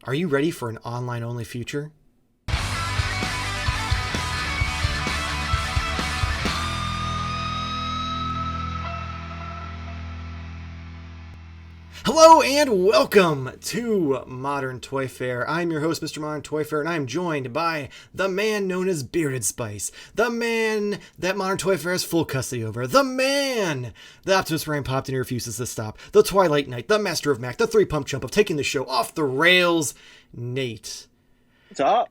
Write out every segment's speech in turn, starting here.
Are you ready for an online-only future? Hello and welcome to Modern Toyfare. I'm your host, Mr. Modern Toyfare, and I'm joined by the man known as Bearded Spice, the man that Modern Toyfare has full custody over, the man that Optimus Prime popped and refuses to stop, the Twilight Knight, the Master of Mac, the three-pump jump of taking the show off the rails, Nate. What's up?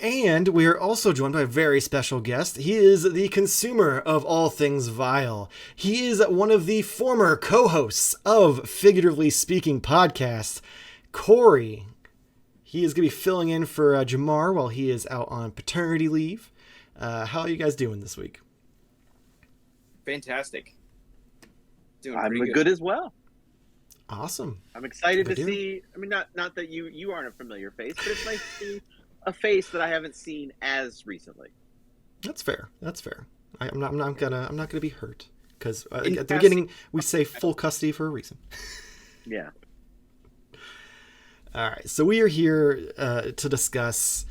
And we are also joined by a very special guest. He is the consumer of all things vile. He is one of the former co-hosts of Figuratively Speaking podcast, Cory. He is going to be filling in for Jarmar while he is out on paternity leave. How are you guys doing this week? Fantastic. Doing pretty good as well. Awesome. I'm excited to see. I mean, not that you aren't a familiar face, but it's nice to see a face that I haven't seen as recently. That's fair. I'm not gonna be hurt because at the beginning we say full custody for a reason. Yeah. All right, so we are here to discuss.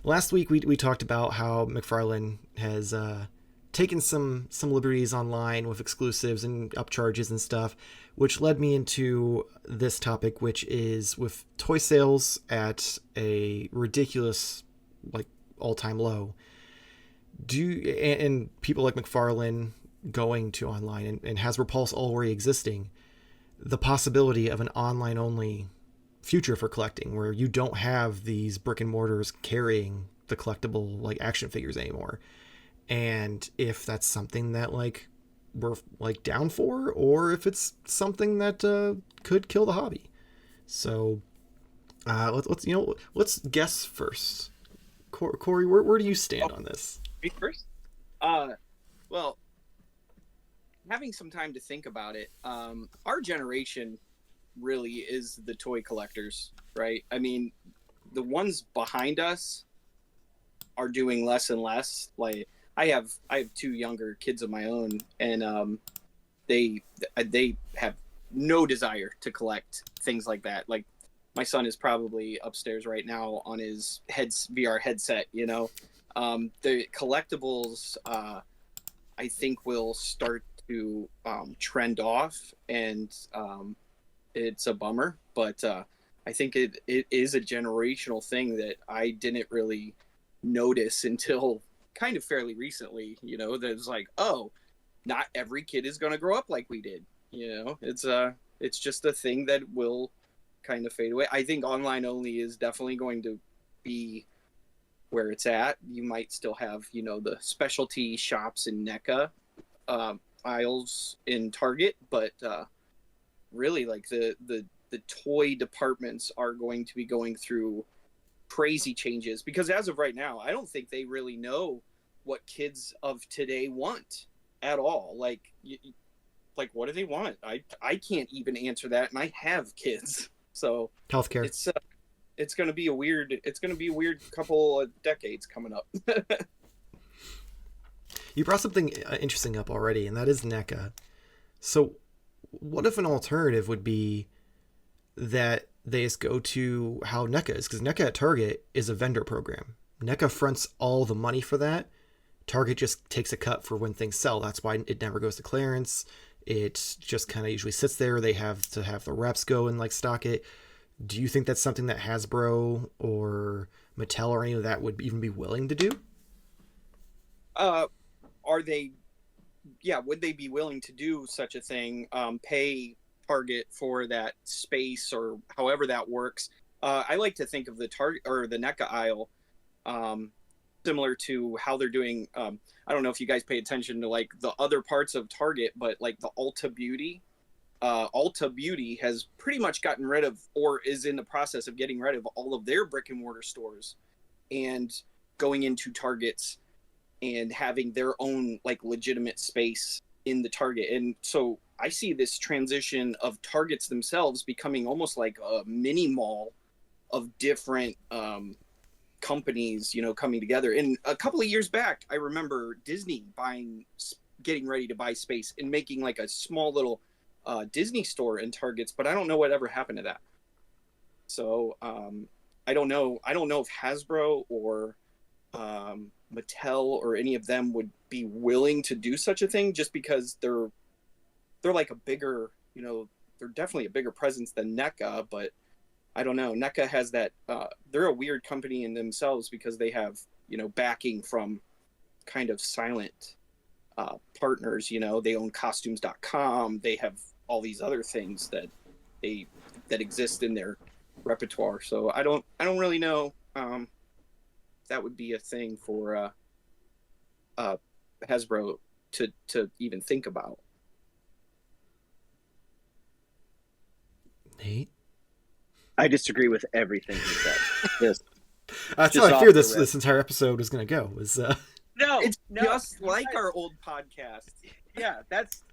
Last week we talked about how McFarlane has taken some liberties online with exclusives and upcharges and stuff, which led me into this topic, which is with toy sales at a ridiculous, like, all-time low. And people like McFarlane going to online and Hasbro Pulse already existing, the possibility of an online-only future for collecting where you don't have these brick and mortars carrying the collectible, like, action figures anymore. And if that's something that, like, we're, like, down for, or if it's something that could kill the hobby. So let's guess first. Cory, where do you stand on this? Me first? Well, having some time to think about it, our generation really is the toy collectors, right? I mean, the ones behind us are doing less and less. Like, I have two younger kids of my own, and they have no desire to collect things like that. Like, my son is probably upstairs right now on his VR headset. The collectibles, I think, will start to trend off, and it's a bummer. But I think it is a generational thing that I didn't really notice until kind of fairly recently. There's like, oh, not every kid is going to grow up like we did. It's just a thing that will kind of fade away. I think online only is definitely going to be where it's at. You might still have, the specialty shops in NECA aisles in Target, but really, like, the toy departments are going to be going through crazy changes, because as of right now, I don't think they really know what kids of today want at all. Like what do they want? I can't even answer that, and I have kids. So Healthcare. It's going to be a weird couple of decades coming up. You brought something interesting up already, and that is NECA. So what if an alternative would be that they just go to how NECA is? Because NECA at Target is a vendor program. NECA fronts all the money for that. Target just takes a cut for when things sell. That's why it never goes to clearance. It just kind of usually sits there. They have to have the reps go and, like, stock it. Do you think that's something that Hasbro or Mattel or any of that would even be willing to do? Would they be willing to do such a thing? Pay Target for that space, or however that works. I like to think of the Target or the NECA aisle similar to how they're doing. I don't know if you guys pay attention to, like, the other parts of Target, but, like, the Ulta Beauty has pretty much gotten rid of, or is in the process of getting rid of, all of their brick and mortar stores and going into Targets and having their own, like, legitimate space in the Target. And so I see this transition of Targets themselves becoming almost like a mini mall of different companies, coming together. And a couple of years back, I remember Disney getting ready to buy space and making, like, a small little Disney store in Targets, but I don't know what ever happened to that. So I don't know if Hasbro or Mattel or any of them would be willing to do such a thing, just because they're like a bigger, they're definitely a bigger presence than NECA, but I don't know. NECA has that, they're a weird company in themselves because they have, backing from kind of silent partners. They own costumes.com. They have all these other things that exist in their repertoire. So I don't really know that would be a thing for Hasbro to even think about. Nate? I disagree with everything he said. That's just how I off feared the this rip. this entire episode was going to go. No, It's no, just like guys- our old podcast. Yeah, that's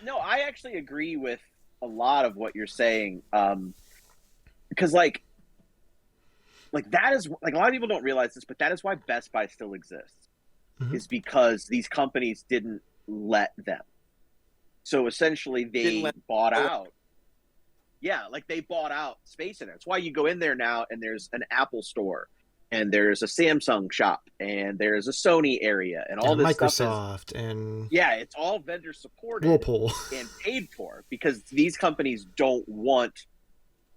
no. I actually agree with a lot of what you're saying. Because like that is like a lot of people don't realize this, but that is why Best Buy still exists. Mhm. Is because these companies didn't let them. So essentially, they bought out. Yeah, like they bought out space in it. That's why you go in there now, and there's an Apple store, and there's a Samsung shop, and there's a Sony area, and all And this Microsoft stuff and it's all vendor supported Whirlpool. and paid for, because these companies don't want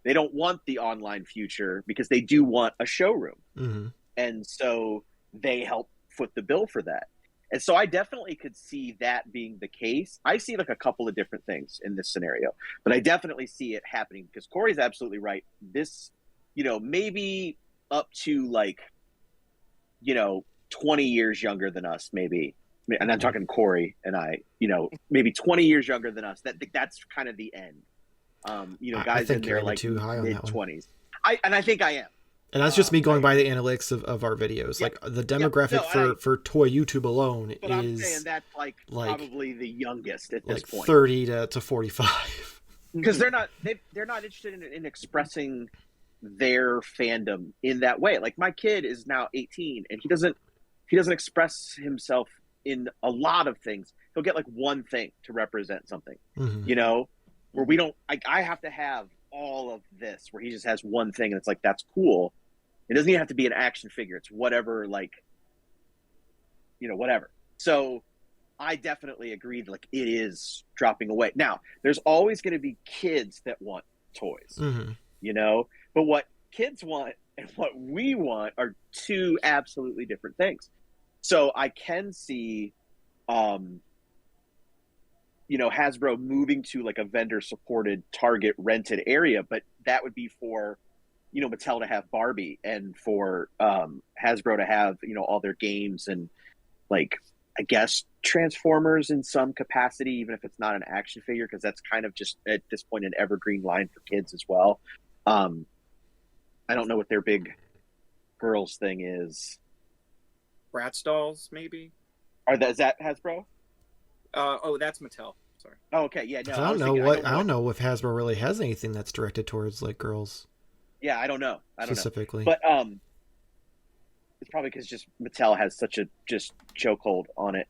the online future, because they do want a showroom. Mm-hmm. And so they help foot the bill for that. And so I definitely could see that being the case. I see like a couple of different things in this scenario, but I definitely see it happening, because Cory's absolutely right. This, maybe up to 20 years younger than us, maybe. And I'm talking Cory and I, maybe 20 years younger than us. That's kind of the end. I Guys think in you're their aiming too high on that one. mid-20s. I think I am. And that's just me going by the analytics of our videos. Yeah, like the demographic for toy YouTube alone but I'm saying that's probably the youngest at this point. 30 to 45. Because they're not interested in expressing their fandom in that way. Like my kid is now 18, and he doesn't express himself in a lot of things. He'll get like one thing to represent something, Mm-hmm. Where we don't. I have to have all of this, where he just has one thing, and it's like, that's cool. It doesn't even have to be an action figure. It's whatever, whatever. So I definitely agree that it is dropping away. Now, there's always going to be kids that want toys, Mm-hmm. But what kids want and what we want are two absolutely different things. So I can see, Hasbro moving to a vendor supported Target rented area, but that would be for, Mattel to have Barbie, and for Hasbro to have, all their games, and I guess Transformers in some capacity, even if it's not an action figure, because that's kind of just at this point an evergreen line for kids as well. I don't know what their big girls thing is. Bratz dolls, maybe. Is that Hasbro? That's Mattel. Sorry. Oh, okay, yeah. No, I don't know if Hasbro really has anything that's directed towards girls. Yeah, I don't know. Specifically. But it's probably because just Mattel has such a just chokehold on it.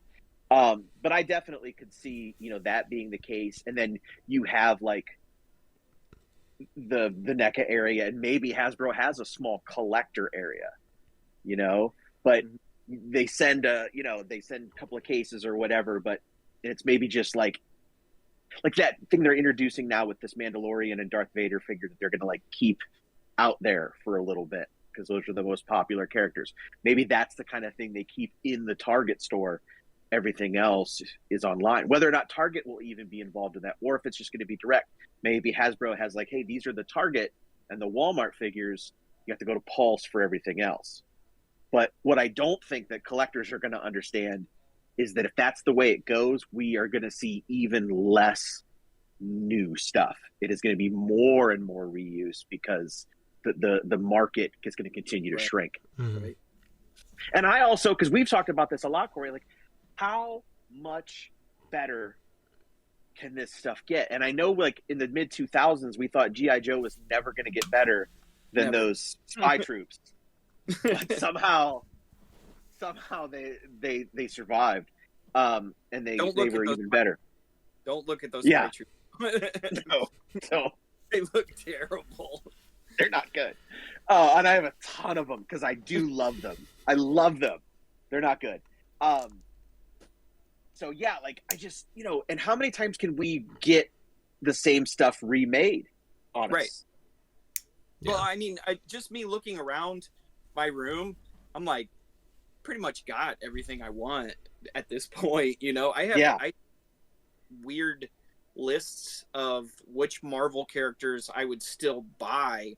But I definitely could see, that being the case. And then you have the NECA area, and maybe Hasbro has a small collector area, but they send a couple of cases or whatever, but it's maybe just like that thing they're introducing now with this Mandalorian and Darth Vader figure that they're going to keep out there for a little bit, because those are the most popular characters. Maybe that's the kind of thing they keep in the Target store. Everything else is online. Whether or not Target will even be involved in that, or if it's just going to be direct. Maybe Hasbro has hey, these are the Target and the Walmart figures. You have to go to Pulse for everything else. But what I don't think that collectors are going to understand is that if that's the way it goes, we are going to see even less new stuff. It is going to be more and more reuse, because the market is going to continue to shrink. Mm-hmm. And I also, because we've talked about this a lot, Cory, how much better can this stuff get? And I know in the mid 2000s, we thought G.I. Joe was never going to get better than those spy troops. But somehow they survived. And they were even better. Don't look at those spy troops. No. They look terrible. They're not good. Oh, and I have a ton of them because I do love them. I love them. They're not good. So yeah, like I just, and how many times can we get the same stuff remade on Right. us? Yeah. Well, I mean, just me looking around my room, I'm like, pretty much got everything I want at this point. I have weird lists of which Marvel characters I would still buy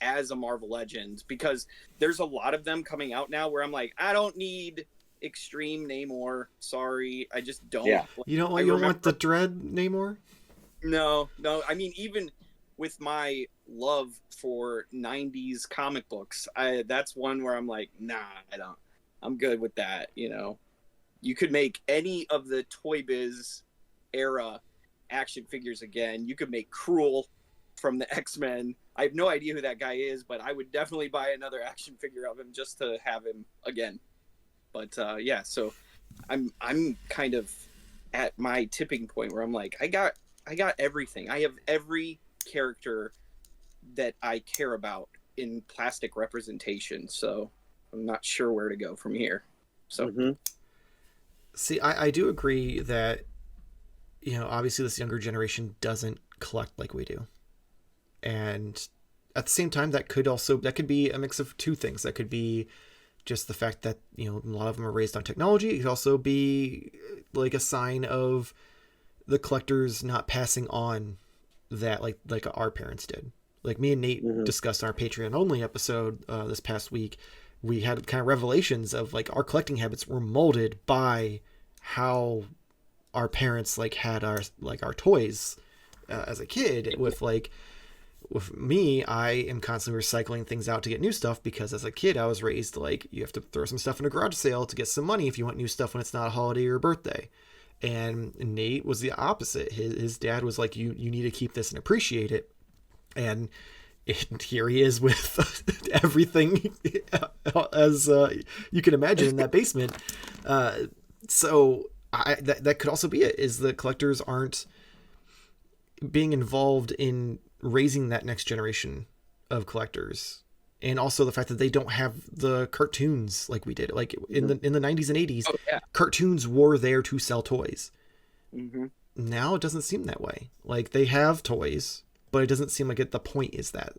as a Marvel Legend, because there's a lot of them coming out now where I'm like, I don't need Extreme Namor. Sorry, I just don't. Yeah. You don't want the Dread Namor? No. I mean, even with my love for 90s comic books, that's one where I'm like, nah, I don't. I'm good with that. You could make any of the Toy Biz era action figures again. You could make Cruel from the X-Men. I have no idea who that guy is, but I would definitely buy another action figure of him just to have him again. But yeah, so I'm kind of at my tipping point where I'm like, I got everything. I have every character that I care about in plastic representation. So I'm not sure where to go from here. So see, I do agree that obviously this younger generation doesn't collect like we do. And at the same time, that could be a mix of two things. That could be just the fact that, a lot of them are raised on technology. It could also be like a sign of the collectors not passing on that like our parents did. Like me and Nate discussed in our Patreon only episode this past week. We had kind of revelations of like our collecting habits were molded by how our parents had our toys as a kid. With me, I am constantly recycling things out to get new stuff because as a kid I was raised you have to throw some stuff in a garage sale to get some money if you want new stuff when it's not a holiday or a birthday. And Nate was the opposite. His dad was like, you need to keep this and appreciate it. And here he is with everything as you can imagine in that basement. So that could also be it, is the collectors aren't being involved in raising that next generation of collectors. And also the fact that they don't have the cartoons like we did. Like in the 90s and 80s, cartoons were there to sell toys. Now it doesn't seem that way. Like they have toys, but it doesn't seem like the point is that.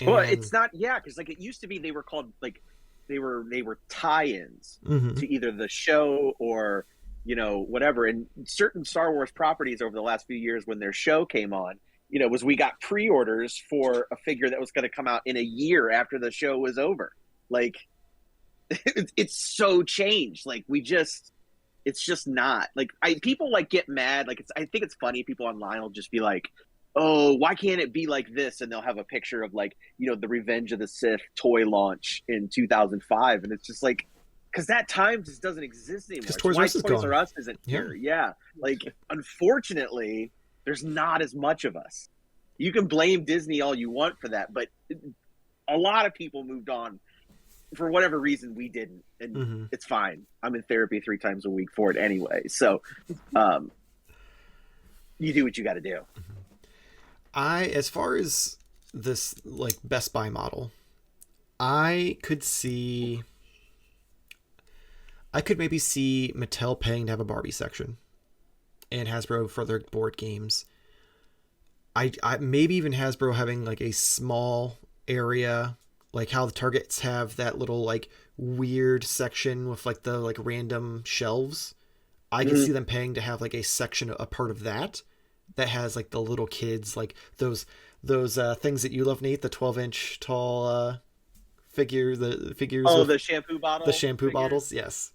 Well, it's not, because it used to be they were called they were tie-ins to either the show or whatever. And certain Star Wars properties over the last few years, when their show came on, was we got pre-orders for a figure that was going to come out in a year after the show was over. Like it's so changed. It's just not people get mad. I think it's funny. People online will just be like, oh, why can't it be like this? And they'll have a picture of the Revenge of the Sith toy launch in 2005. And it's just because that time just doesn't exist anymore. Toys R Us isn't here. Yeah. Unfortunately, there's not as much of us. You can blame Disney all you want for that, but a lot of people moved on for whatever reason. We didn't, and it's fine. I'm in therapy 3 times a week for it anyway. So, you do what you got to do. As far as this Best Buy model, I could maybe see Mattel paying to have a Barbie section and Hasbro for their board games. I maybe even Hasbro having a small area, like how the Targets have that little weird section with the random shelves. I can see them paying to have a section, a part of that has the little kids, those things that you love, Nate, the 12-inch tall figures. Oh, the shampoo bottle. The shampoo bottles, yes.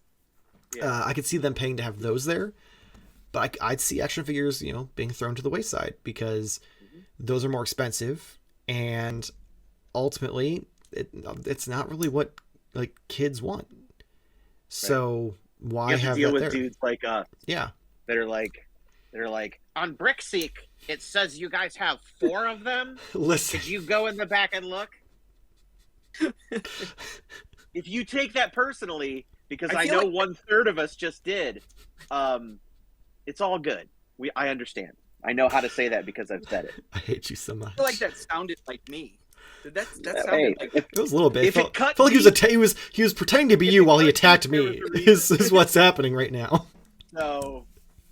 Yeah. I could see them paying to have those there. But I'd see action figures, being thrown to the wayside because those are more expensive, and ultimately, it's not really what kids want. So why you have to deal with there? Dudes like us? Yeah, that are on Brickseek. It says you guys have 4 of them. Listen, could you go in the back and look? If you take that personally, because I know 1/3 of us just did. It's all good. I understand. I know how to say that because I've said it. I hate you so much. I feel like that sounded like me. That sounded Hey, like It was a little bit. If Felt it cut like me- he was pretending to be if you it while he cut attacked me, me. there was a reason. Is what's happening right now. So,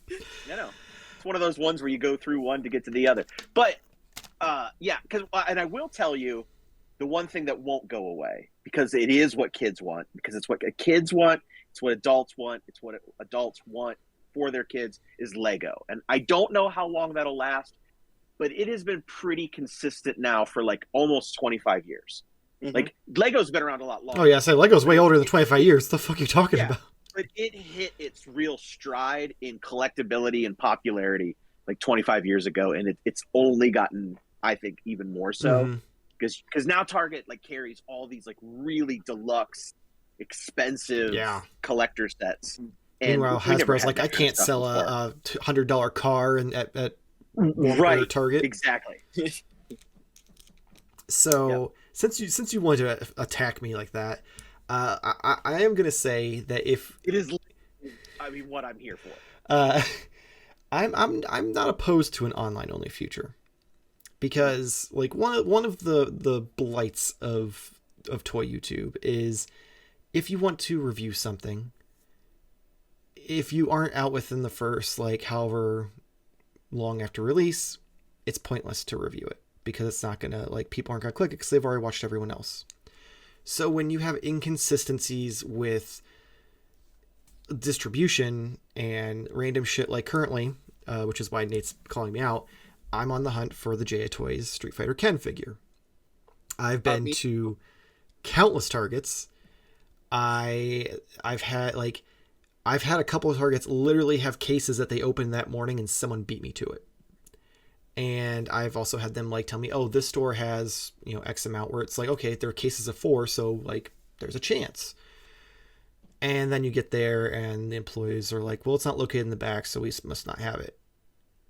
it's one of those ones where you go through one to get to the other. But yeah, and I will tell you, the one thing that won't go away, because it is what kids want, because it's what kids want, it's what adults want, it's what adults want for their kids, is Lego. And I don't know how long that'll last, but it has been pretty consistent now for like almost 25 years. Mhm. Like, Lego's been around a lot longer. Oh yeah, so Lego's way older than 25 years. What the fuck are you talking Yeah. about? But it hit its real stride in collectability and popularity like 25 years ago, and it's only gotten, I think, even more so. Mhm. Because now Target like carries all these like really deluxe, expensive Yeah. collector sets. And Meanwhile, we never Hasbro's had like, that I kind of can't stuff sell before. a $100 car at Walmart or Right, Target. exactly. So since you wanted to attack me like that, I am gonna say that if It is, I mean, what I'm here for. I'm not opposed to an online only future, because like one of the blights of toy YouTube is, if you want to review something, if you aren't out within the first like however long after release, it's pointless to review it, because it's not gonna, like, people aren't gonna click it because they've already watched everyone else. So when you have inconsistencies with distribution and random shit, like currently, which is why Nate's calling me out, I'm on the hunt for the J.A. Toys Street Fighter Ken figure. I've been to countless Targets. I've had a couple of Targets literally have cases that they opened that morning and someone beat me to it. And I've also had them like tell me, oh, this store has, X amount, where it's like, okay, there are cases of 4, so like there's a chance. And then you get there and the employees are like, well, it's not located in the back, so we must not have it.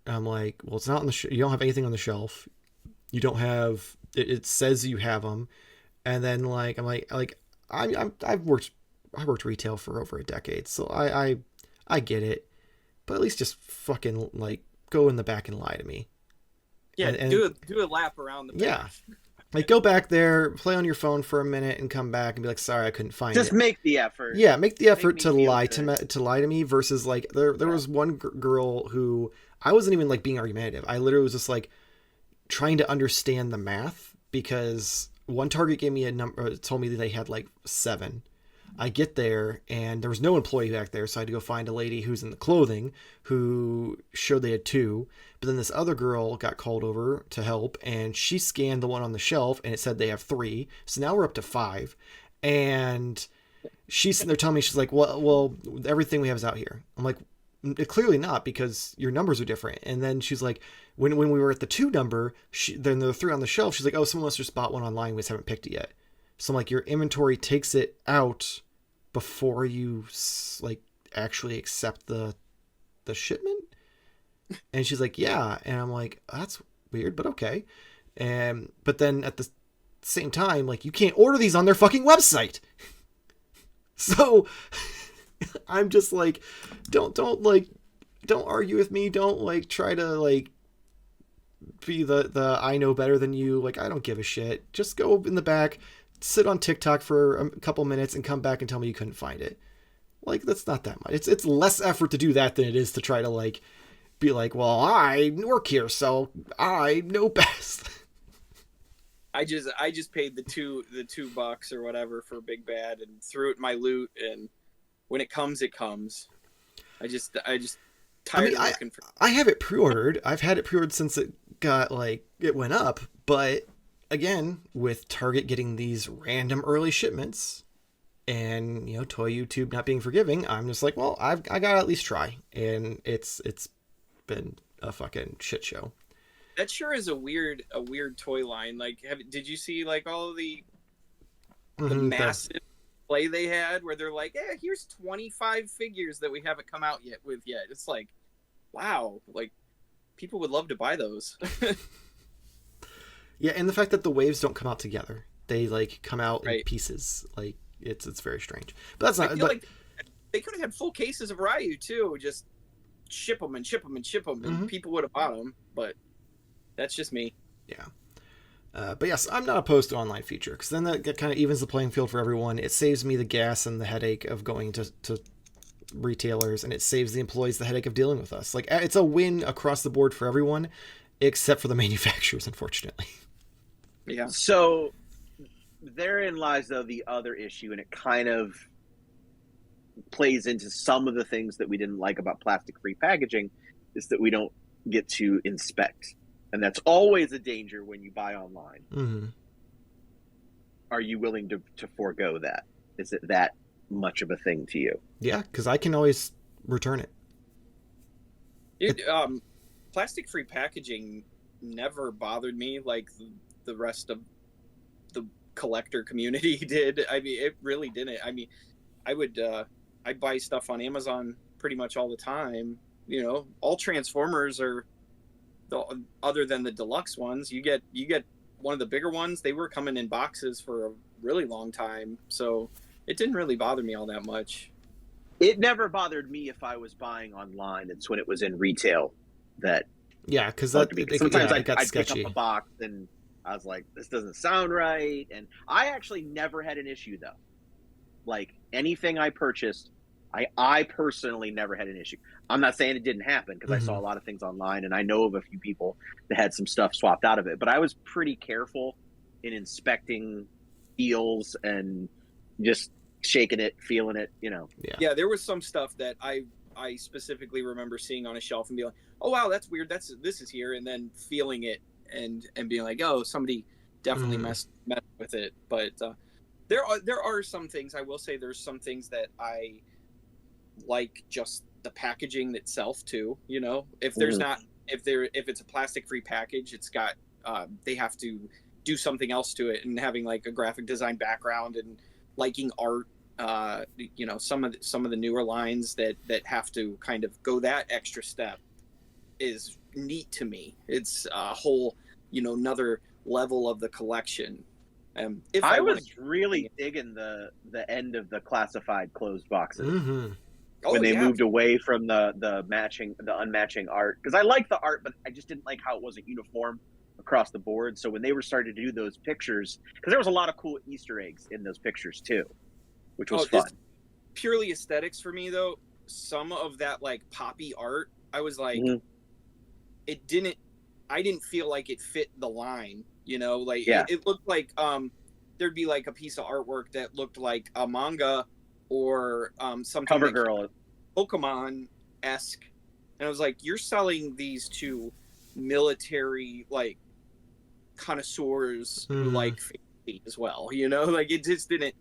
And I'm like, well, it's not on the you don't have anything on the shelf. You don't have it says you have them. And then like I'm like I've worked retail for over a decade, so I get it. But at least just fucking like go in the back and lie to me. Yeah, and do a lap around the back. Yeah. Like, go back there, play on your phone for a minute, and come back and be like, "Sorry, I couldn't find it." Just make the effort. Yeah, make the effort me to feel lie good. to lie to me. Versus like there was one girl who I wasn't even like being argumentative. I literally was just like trying to understand the math, because one Target gave me a number, told me that they had like 7. I get there and there was no employee back there, so I had to go find a lady who's in the clothing who showed they had 2. But then this other girl got called over to help, and she scanned the one on the shelf and it said they have 3. So now we're up to 5. And they're telling me, she's like, well, everything we have is out here. I'm like, clearly not, because your numbers are different. And then she's like, when we were at the 2 number, then there were 3 on the shelf. She's like, oh, someone must have just bought one online. We just haven't picked it yet. So I'm like, your inventory takes it out before you like actually accept the shipment? And she's like, yeah. And I'm like, that's weird, but okay. But then at the same time, like, you can't order these on their fucking website. So I'm just like, don't argue with me. Don't like try to like be the I know better than you. Like, I don't give a shit. Just go in the back, sit on TikTok for a couple minutes, and come back and tell me you couldn't find it. Like, that's not that much. It's less effort to do that than it is to try to like be like, well, I work here, so I know best. I just paid the $2 or whatever for Big Bad and threw it in my loot, and when it comes, it comes. I just tired of looking for. I have it pre-ordered. I've had it pre-ordered since it went up, but again, with Target getting these random early shipments and Toy YouTube not being forgiving, I'm just like, well, I gotta at least try, and it's been a fucking shit show. That sure is a weird toy line. Like, did you see like all of the massive play they had, where they're like, "Yeah, here's 25 figures that we haven't come out yet." It's like, wow, like people would love to buy those. Yeah, and the fact that the waves don't come out together, they like come out in Right. pieces. Like, it's very strange. But that's not. I feel like they could have had full cases of Ryu too. Just ship them and ship them and ship them, and people would have bought them. But that's just me. Yeah. But yes, I'm not opposed to online feature because then that kind of evens the playing field for everyone. It saves me the gas and the headache of going to retailers, and it saves the employees the headache of dealing with us. Like, it's a win across the board for everyone, except for the manufacturers, unfortunately. Yeah. So therein lies, though, the other issue, and it kind of plays into some of the things that we didn't like about plastic-free packaging, is that we don't get to inspect. And that's always a danger when you buy online. Mm-hmm. Are you willing to forego that? Is it that much of a thing to you? Yeah, because I can always return it. Plastic-free packaging never bothered me like the rest of the collector community did. I mean, it really didn't. I mean, I'd buy stuff on Amazon pretty much all the time. You know, all Transformers are, other than the deluxe ones, you get one of the bigger ones. They were coming in boxes for a really long time, so it didn't really bother me all that much. It never bothered me if I was buying online. It's when it was in retail that. Yeah, because sometimes I'd sketchy. pick up a box and I was like, this doesn't sound right. And I actually never had an issue, though. Like, anything I purchased, I personally never had an issue. I'm not saying it didn't happen, because I saw a lot of things online, and I know of a few people that had some stuff swapped out of it. But I was pretty careful in inspecting feels and just shaking it, feeling it, you know. Yeah, there was some stuff that I specifically remember seeing on a shelf and being like, oh wow, that's weird, this is here, and then feeling it and being like, oh, somebody definitely messed with it. But there are some things, I will say, there's some things that I like, just the packaging itself too. You know, if there's not, if it's a plastic free package, it's got they have to do something else to it, and having like a graphic design background and liking art. You know, some of the newer lines that have to kind of go that extra step is neat to me. It's a whole, you know, another level of the collection. If I was really digging the end of the classified closed boxes when they moved away from the unmatching art, because I like the art, but I just didn't like how it wasn't uniform across the board. So when they were starting to do those pictures, because there was a lot of cool Easter eggs in those pictures too, which was fun. Purely aesthetics for me, though. Some of that like poppy art, I was like, I didn't feel like it fit the line, you know, like it looked like there'd be like a piece of artwork that looked like a manga or something Cover Girl, Pokemon-esque, and I was like, you're selling these to military like connoisseurs who like fantasy as well, you know, like it just didn't.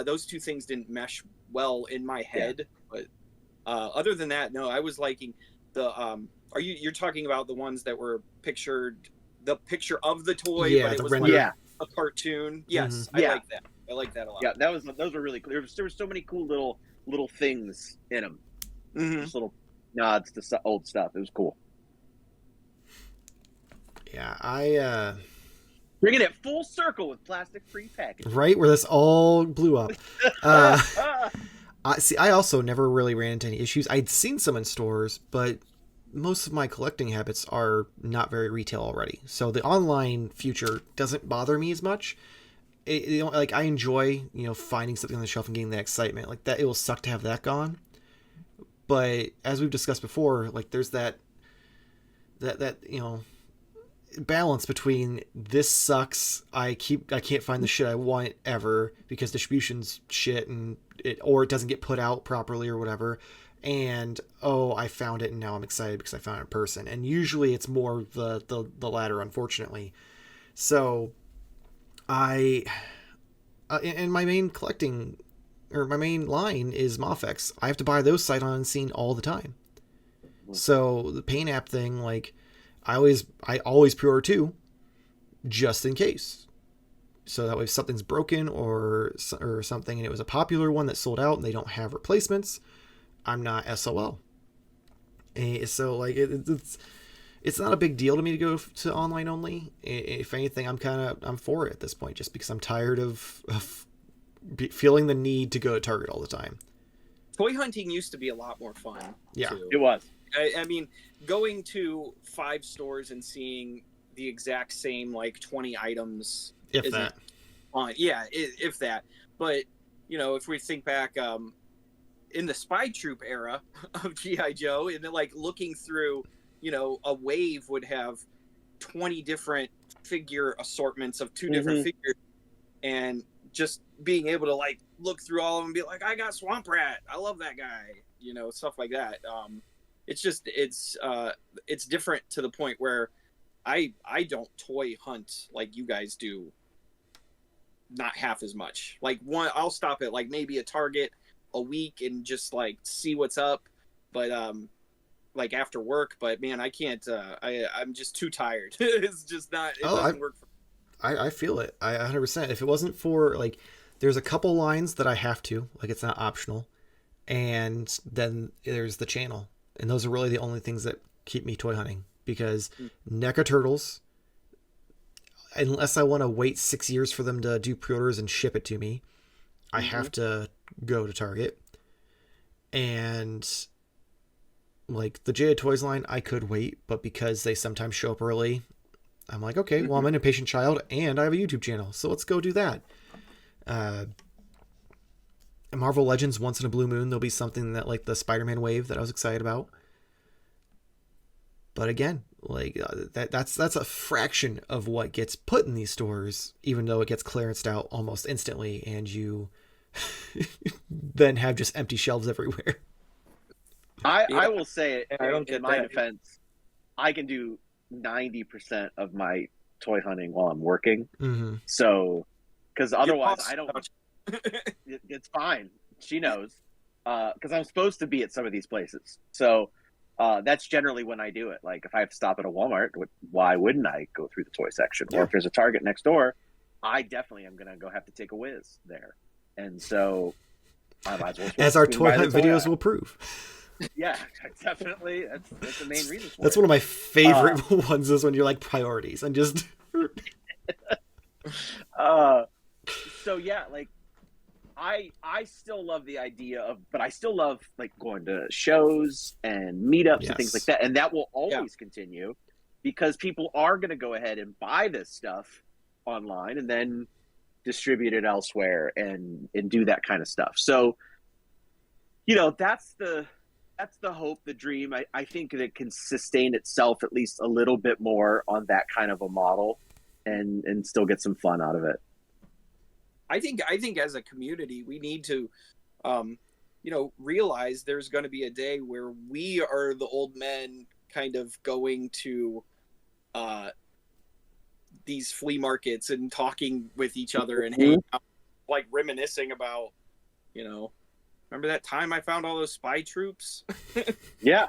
Those two things didn't mesh well in my head, but other than that, no, I was liking the. You're talking about the ones that were pictured, the picture of the toy, but it was like a cartoon. Yes, I like that. I like that a lot. Yeah, those were really cool. There were so many cool little things in them, just little nods to old stuff. It was cool. Yeah, I bringing it full circle with plastic-free packaging. Right where this all blew up. I also never really ran into any issues. I'd seen some in stores, but most of my collecting habits are not very retail already. So the online future doesn't bother me as much. Like, I enjoy, you know, finding something on the shelf and getting that excitement. Like, that, it will suck to have that gone. But as we've discussed before, like, there's that you know, balance between this sucks, I can't find the shit I want ever because distribution's shit or it doesn't get put out properly or whatever, and I found it and now I'm excited because I found it in person. And usually it's more the latter, unfortunately. So and my main collecting, or my main line, is MoffX. I have to buy those sight unseen all the time. So the Paint app thing, like, I always pre-order 2 just in case. So that way if something's broken or something and it was a popular one that sold out and they don't have replacements, I'm not SOL. And so like it's not a big deal to me to go to online only. If anything, I'm for it at this point, just because I'm tired of feeling the need to go to Target all the time. Toy hunting used to be a lot more fun. Yeah, too. It was. I mean, going to 5 stores and seeing the exact same like 20 items. If isn't that. fun. Yeah, if that. But if we think back in the spy troop era of GI Joe, and then like looking through, a wave would have 20 different figure assortments of 2 different figures, and just being able to like look through all of them and be like, I got Swamp Rat, I love that guy, stuff like that. It's just it's different to the point where I don't toy hunt like you guys do, not half as much. Like I'll stop at like maybe a Target a week and just like see what's up, but like after work. But man, I can't. I'm just too tired. It's just not. It doesn't work for me. I feel it. I 100%. If it wasn't for like, there's a couple lines that I have to, like, it's not optional, and then there's the channel, and those are really the only things that keep me toy hunting, because NECA Turtles, unless I want to wait 6 years for them to do pre-orders and ship it to me, I have to go to Target. And like the J Toys line, I could wait, but because they sometimes show up early, I'm like, okay, well, I'm an impatient child and I have a YouTube channel, so let's go do that. Marvel Legends, once in a blue moon, there'll be something that like the Spider-Man wave that I was excited about. But again, like that's a fraction of what gets put in these stores, even though it gets clearanced out almost instantly, and you then have just empty shelves everywhere. I will say it in my defense, I can do 90% of my toy hunting while I'm working. So, because otherwise I don't. It's fine. She knows, because I'm supposed to be at some of these places. So that's generally when I do it. Like if I have to stop at a Walmart, why wouldn't I go through the toy section? Or if there's a Target next door, I definitely am gonna go have to take a whiz there. And so I might as well. As our toy hunt videos will prove. Yeah, definitely. That's the main reason for That's one of my favorite ones, is when you're like priorities and just. So yeah, like I still love the idea of, but I still love like going to shows and meetups and things like that, and that will always continue, because people are going to go ahead and buy this stuff online and then distribute it elsewhere and do that kind of stuff. So, that's the hope, the dream. I think that it can sustain itself at least a little bit more on that kind of a model, and still get some fun out of it. I think as a community, we need to, realize there's going to be a day where we are the old men kind of going to these flea markets and talking with each other and hanging out, like reminiscing about, remember that time I found all those spy troops? Yeah.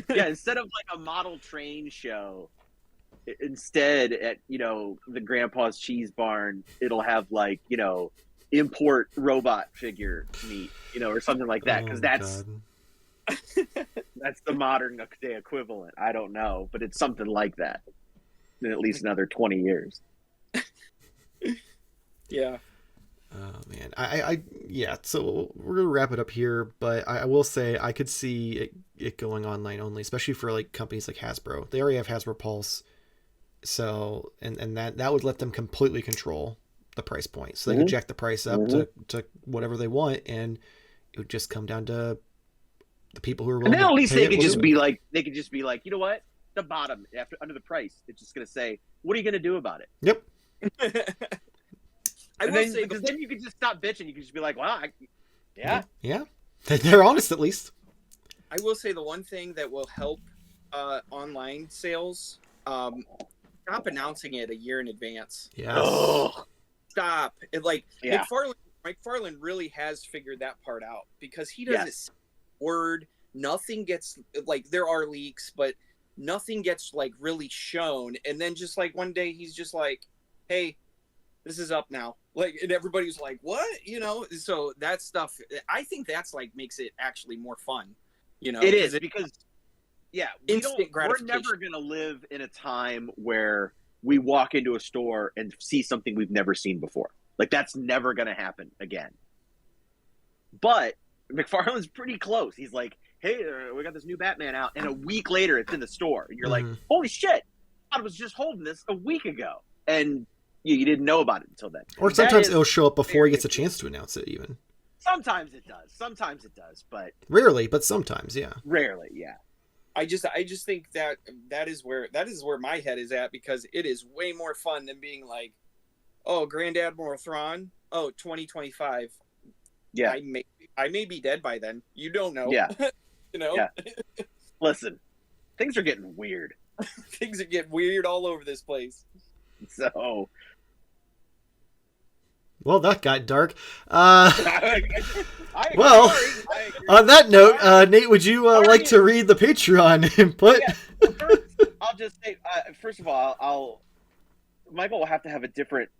Instead of like a model train show, instead at the Grandpa's Cheese Barn, it'll have like import robot figure meat, or something like that, because that's the modern day equivalent. I don't know, but it's something like that in at least another 20 years. Yeah. Oh man, so we're gonna wrap it up here, but I will say I could see it going online only, especially for like companies like Hasbro. They already have Hasbro Pulse. So, and that would let them completely control the price point. So they could jack the price up to whatever they want, and it would just come down to the people who are willing. And then at least they could just be like, you know what? The bottom under the price, it's just going to say, what are you going to do about it? Yep. Because then you could just stop bitching. You could just be like, wow, yeah. They're honest, at least. I will say the one thing that will help online sales, stop announcing it a year in advance. Yes. Oh. Stop. McFarlane really has figured that part out, because he doesn't word. Nothing gets, like, there are leaks, but nothing gets like really shown. And then just like one day he's just like, hey, this is up now. Like, and everybody's like, what? So that stuff, I think that's like makes it actually more fun. It is, because we're gratification. never going to live in a time where we walk into a store and see something we've never seen before. Like, that's never going to happen again. But McFarlane's pretty close. He's like, hey, we got this new Batman out. And a week later, it's in the store. And you're like, holy shit, was just holding this a week ago, and you didn't know about it until then. Or sometimes it'll show up before he gets a chance to announce it, even. Sometimes it does, but rarely, but sometimes, yeah. Rarely, yeah. I just think that is where my head is at, because it is way more fun than being like, oh, Grand Admiral Thrawn, 2025. Yeah. I may be dead by then. You don't know. Yeah. You know? Yeah. Listen, things are getting weird. Things are getting weird all over this place. So. Well, that got dark. Well, on that note, Nate, would you like to read the Patreon input? Yeah. First, I'll just say, first of all, Michael will have to have a different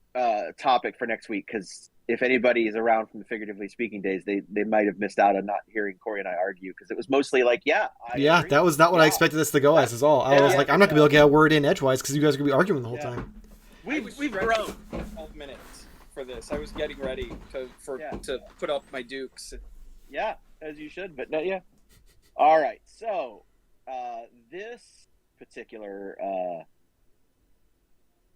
topic for next week, because if anybody is around from the Figuratively Speaking days, they might have missed out on not hearing Cory and I argue, because it was mostly like, I agree. That was not what I expected this to go as all. I was like, I'm not going to be able to get a word in edgewise because you guys are going to be arguing the whole time. We've grown. 12 minutes for this. I was getting ready to put up my dukes. Yeah, as you should, but yeah. All right, so this particular...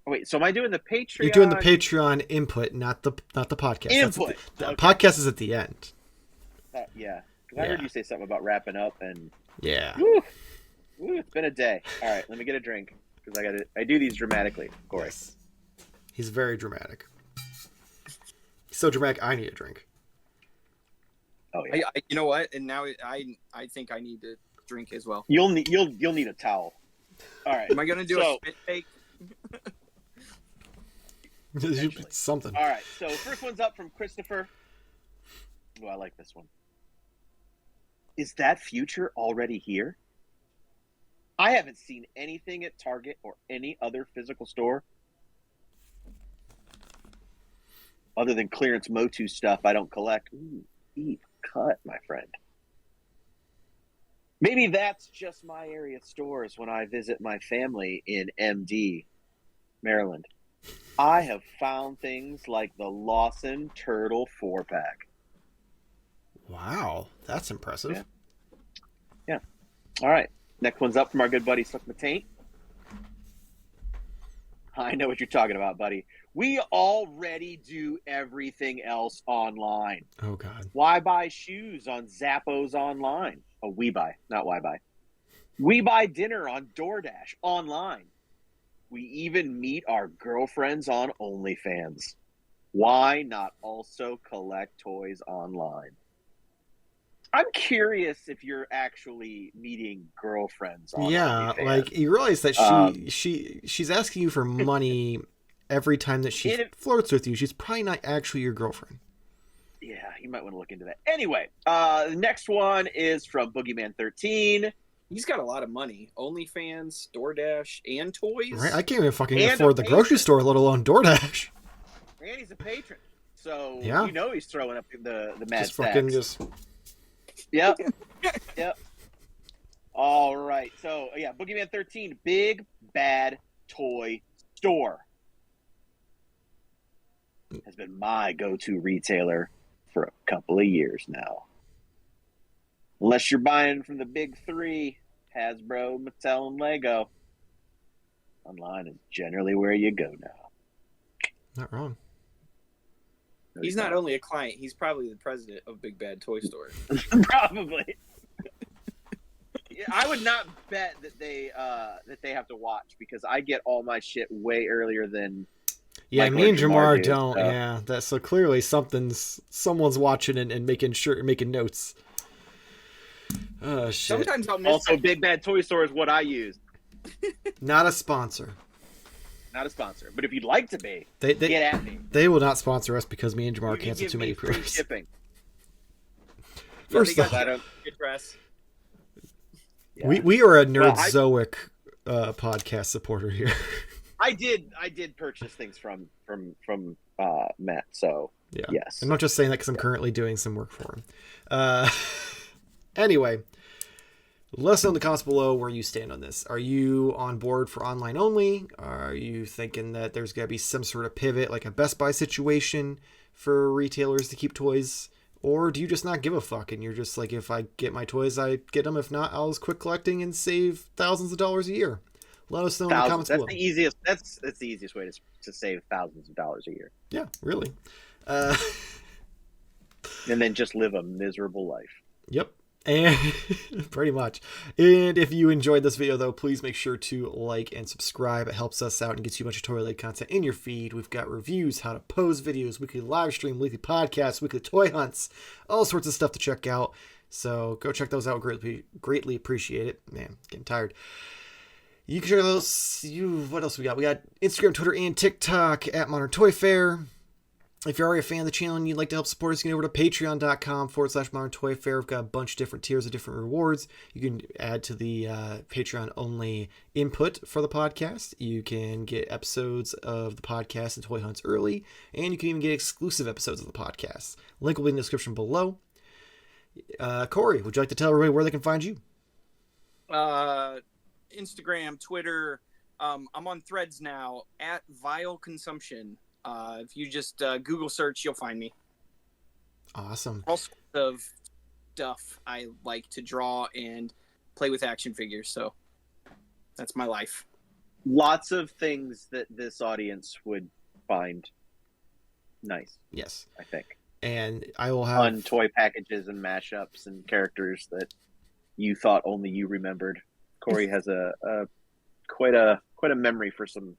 Wait, so am I doing the Patreon? You're doing the Patreon input, not the podcast. Input. The podcast is at the end. Yeah, because I heard you say something about wrapping up, and yeah, woo, it's been a day. All right, let me get a drink, because I do these dramatically, of course. Yes. He's very dramatic. He's so dramatic. I need a drink. Oh yeah. You know what? And now I think I need to drink as well. You'll need a towel. All right. Am I gonna do a spit take? Something. All right, so first one's up from Christopher. Oh, I like this one. Is that future already here? I haven't seen anything at Target or any other physical store other than clearance Motu stuff I don't collect. Ooh, deep cut, my friend. Maybe that's just my area stores when I visit my family in MD, Maryland. I have found things like the Lawson Turtle 4-pack. Wow, that's impressive. Yeah. All right. Next one's up from our good buddy Suck the Taint. I know what you're talking about, buddy. We already do everything else online. Oh, God. Why buy shoes on Zappos online? Oh, we buy, not why buy. We buy dinner on DoorDash online. We even meet our girlfriends on OnlyFans. Why not also collect toys online? I'm curious if you're actually meeting girlfriends on OnlyFans. Like, you realize that she's asking you for money every time that she flirts with you. She's probably not actually your girlfriend. Yeah, you might want to look into that. Anyway, the next one is from Boogeyman13. He's got a lot of money. OnlyFans, DoorDash, and toys. Right? I can't even fucking afford the grocery store, let alone DoorDash. And he's a patron. So, you know he's throwing up the mad just fucking just... Yep. Yep. All right. So, yeah, Boogeyman13, Big Bad Toy Store has been my go-to retailer for a couple of years now. Unless you're buying from the big three, Hasbro, Mattel, and Lego, online is generally where you go now. Not wrong. He's not only a client, he's probably the president of Big Bad Toy Store. Probably. Yeah, I would not bet that they have to watch, because I get all my shit way earlier than Michael me and Jarmar don't. So. Yeah, so clearly someone's watching and making notes. Oh shit! Sometimes I'll miss. Also, Big Bad Toy Store is what I use. Not a sponsor. Not a sponsor, but if you'd like to be, get at me. They will not sponsor us because me and Jarmar cancel too many prayers. Shipping. First off, I don't address. Yeah. We are a nerdzoic podcast supporter here. I did purchase things from Matt. So yeah. Yes, I'm not just saying that because I'm currently doing some work for him. Anyway, let us know in the comments below where you stand on this. Are you on board for online only? Are you thinking that there's got to be some sort of pivot, like a Best Buy situation for retailers to keep toys? Or do you just not give a fuck and you're just like, if I get my toys, I get them. If not, I'll just quit collecting and save thousands of dollars a year. Let us know in the Thousands. comments That's below. the easiest. That's the easiest way to save thousands of dollars a year. Yeah, really. And then just live a miserable life. Yep. And pretty much. And if you enjoyed this video, though, please make sure to like and subscribe. It helps us out and gets you a bunch of toy-related content in your feed. We've got reviews, how to pose videos, weekly live stream, weekly podcasts, weekly toy hunts, all sorts of stuff to check out. So go check those out. Greatly appreciate it. Man, getting tired. You can share those. What else we got? We got Instagram, Twitter, and TikTok at Modern Toyfare. If you're already a fan of the channel and you'd like to help support us, you can go over to patreon.com/Modern Toyfare. We've got a bunch of different tiers of different rewards. You can add to the Patreon only input for the podcast. You can get episodes of the podcast and toy hunts early, and you can even get exclusive episodes of the podcast. Link will be in the description below. Cory, would you like to tell everybody where they can find you? Instagram, Twitter. I'm on Threads now at Vile Consumption. If you just Google search, you'll find me. Awesome. All sorts of stuff I like to draw and play with action figures, so that's my life. Lots of things that this audience would find nice. Yes. I think. And I will have fun toy packages and mashups and characters that you thought only you remembered. Cory has quite a memory for some.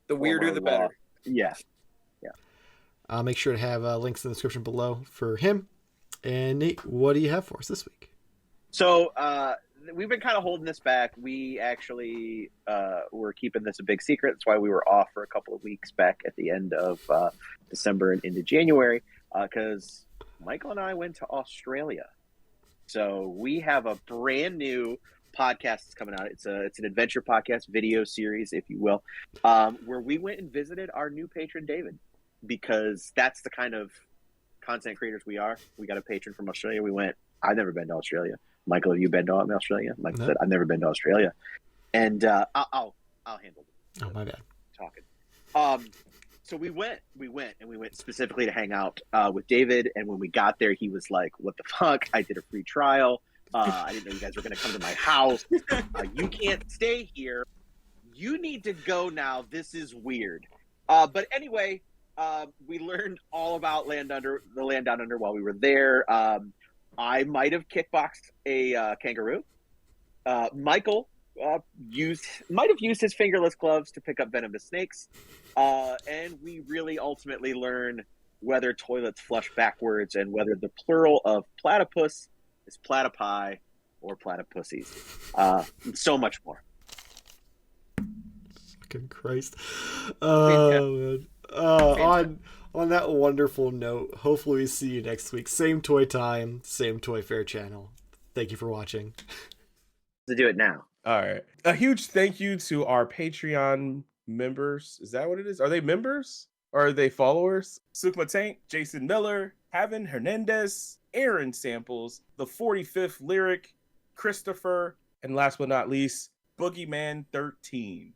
The weirder, the better. Yeah. I'll make sure to have links in the description below for him. And Nate, what do you have for us this week? So we've been kind of holding this back. We actually were keeping this a big secret. That's why we were off for a couple of weeks back at the end of December and into January, because Michael and I went to Australia. So we have a brand new podcast that's coming out. It's an adventure podcast, video series, if you will, where we went and visited our new patron, David, because that's the kind of content creators we are. We got a patron from Australia. We went, I've never been to Australia. Michael, have you been to Australia? Michael said, I've never been to Australia. And I'll handle it. Oh, my bad. Talking. So we went specifically to hang out with David. And when we got there, he was like, what the fuck? I did a free trial. I didn't know you guys were going to come to my house. You can't stay here. You need to go now. This is weird. But anyway, we learned all about the land down under while we were there. I might have kickboxed a kangaroo. Michael might have used his fingerless gloves to pick up venomous snakes. And we really ultimately learn whether toilets flush backwards and whether the plural of platypus is platypi or platypussies. And so much more. Fucking Christ. Oh, man. On that wonderful note, hopefully we see you next week. Same toy time, same Toyfare channel. Thank you for watching. To do it now. All right. A huge thank you to our Patreon members. Is that what it is? Are they members or are they followers? Sukma Tank, Jason Miller, Haven Hernandez, Aaron Samples, the 45th Lyric, Christopher, and last but not least, Boogeyman 13.